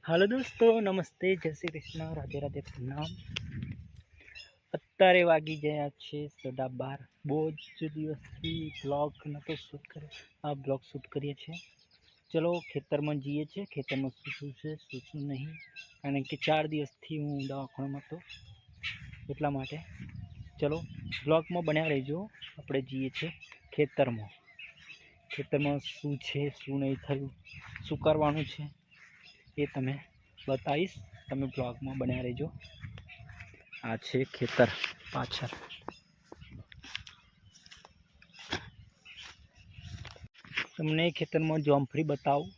Hello दोस्तों, नमस्ते, जय श्री कृष्ण, राधे राधे, प्रणाम। અત્યારે વાગી ગયા છે 12:30। બહુ જ દિવસથી બ્લોગ નહોતો શૂટ કર્યો, આ બ્લોગ શૂટ કરીએ છીએ। ચલો ખેતરમાં જઈએ છીએ, ખેતરમાં શું છે શું નહીં, કારણ કે 4 દિવસથી હું દવાખાનામાં હતો, એટલા માટે ચલો બ્લોગમાં બન્યા રહેજો। આપણે જઈએ છીએ ખેતરમાં શું છે શું નહીં થયું, શું કરવાનું છે એ તમે बताइश, તમે બ્લોગમાં બન્યા રહેજો। આ છે ખેતર પાછળ, તમને ખેતરમાં જોમફળી બતાવું।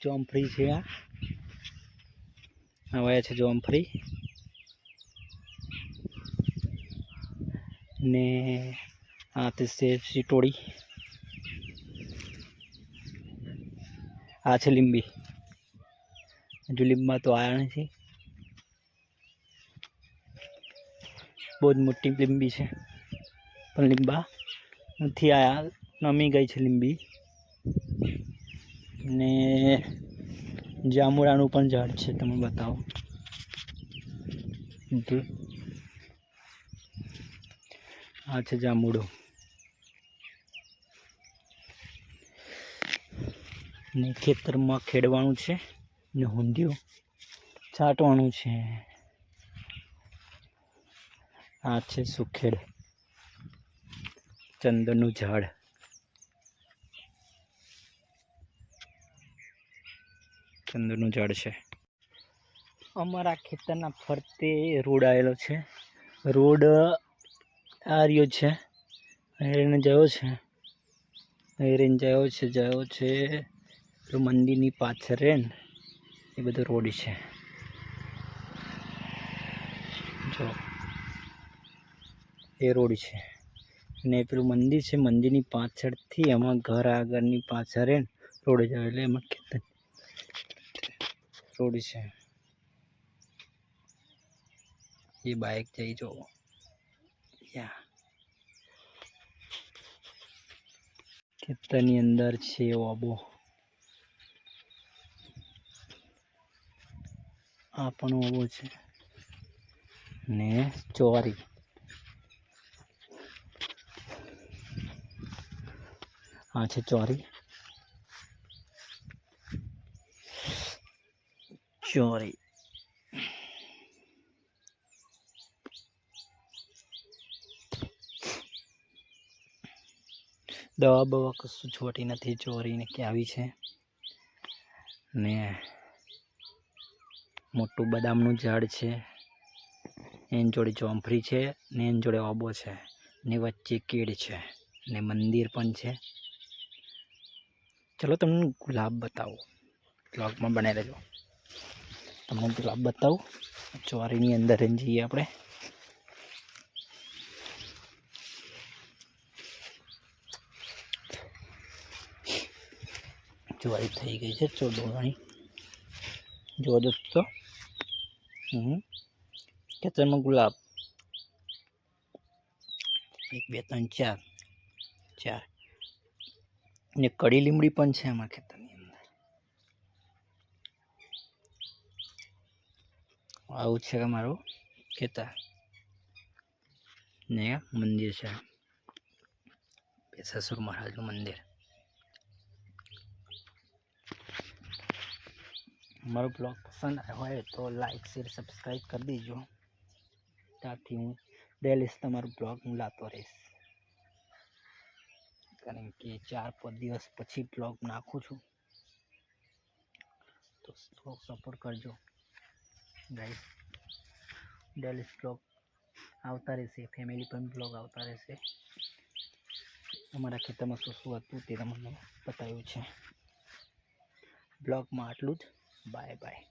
જોમફળી છે, આ આવ્યા છે જોમફળી, ને આ તે છે ટોળી, આ છે લીંબી। હજુ લીંબમાં તો આવ્યા નથી, બહુ જ મોટી લીંબી છે, પણ લીંબા નથી આવ્યા, નમી ગઈ છે લીંબી। ને જાંબુડાનું પણ ઝાડ છે, તમે બતાવો। આ છે જાંબુડો, ને ખેતરમાં ખેડવાનું છે, ને ઊંધિયું છાંટવાનું છે। આ છે સુખેડ, ચંદનનું ઝાડ, ચંદનનું ઝાડ છે। અમારા ખેતરના ફરતે રોડ આવેલો છે, રોડ આ રહ્યો છે, હેરીને જયો છે, તો મંદિરની પાછળ રે ને એ બધો રોડ છે, જો એ રોડ છે, ને પેલું મંદિર છે, મંદિરની પાછળથી એમાં ઘર આગળની પાછળ રે ને રોડ જાય, એટલે એમાં ખેતર રોડ છે। એ બાઇક જઈ જો ખેતરની અંદર છે ઓબો, આ પણ ઓબો છે, ને ચોરી, આ છે ચોરી, દવા બવા કશું છોટી નથી, ચોરીને કે આવી છે। ને મોટું બદામનું ઝાડ છે, એની જોડે જોમફળી છે, ને એની જોડે ઓબો છે, ને વચ્ચે કેળ છે, ને મંદિર પણ છે। ચલો તમને ગુલાબ બતાવું, બ્લોગમાં બને રહેજો, તમને ગુલાબ બતાવું। ચોરીની અંદર જઈએ આપણે, ચોરી થઈ ગઈ છે ચોડવાની, જો દોસ્તો, ખેતરમાં ગુલાબ 1 2 3 4 ને કડી લીમડી પણ છે અમારા ખેતરની અંદર। આવું છે અમારું ખેતર, ને મંદિર છે, સસુર મહારાજનું મંદિર। અમારો બ્લોગ પસંદ આવ્યો હોય તો લાઈક શેર સબસ્ક્રાઈબ કરી દેજો, ત્યાંથી હું ડેલી તમારું બ્લોગ હું લાવતો રહીશ, કારણ કે 4-5 દિવસ પછી બ્લોગ નાખું છું, તો થોડોક સપોર્ટ કરજો ગાઈસ। ડેલી બ્લોગ આવતા રહેશે, ફેમિલી પણ બ્લોગ આવતા રહેશે। અમારા ખેતરમાં શું હતું તે તમને બતાવ્યું છે। બ્લોગમાં આટલું જ, બાય બાય।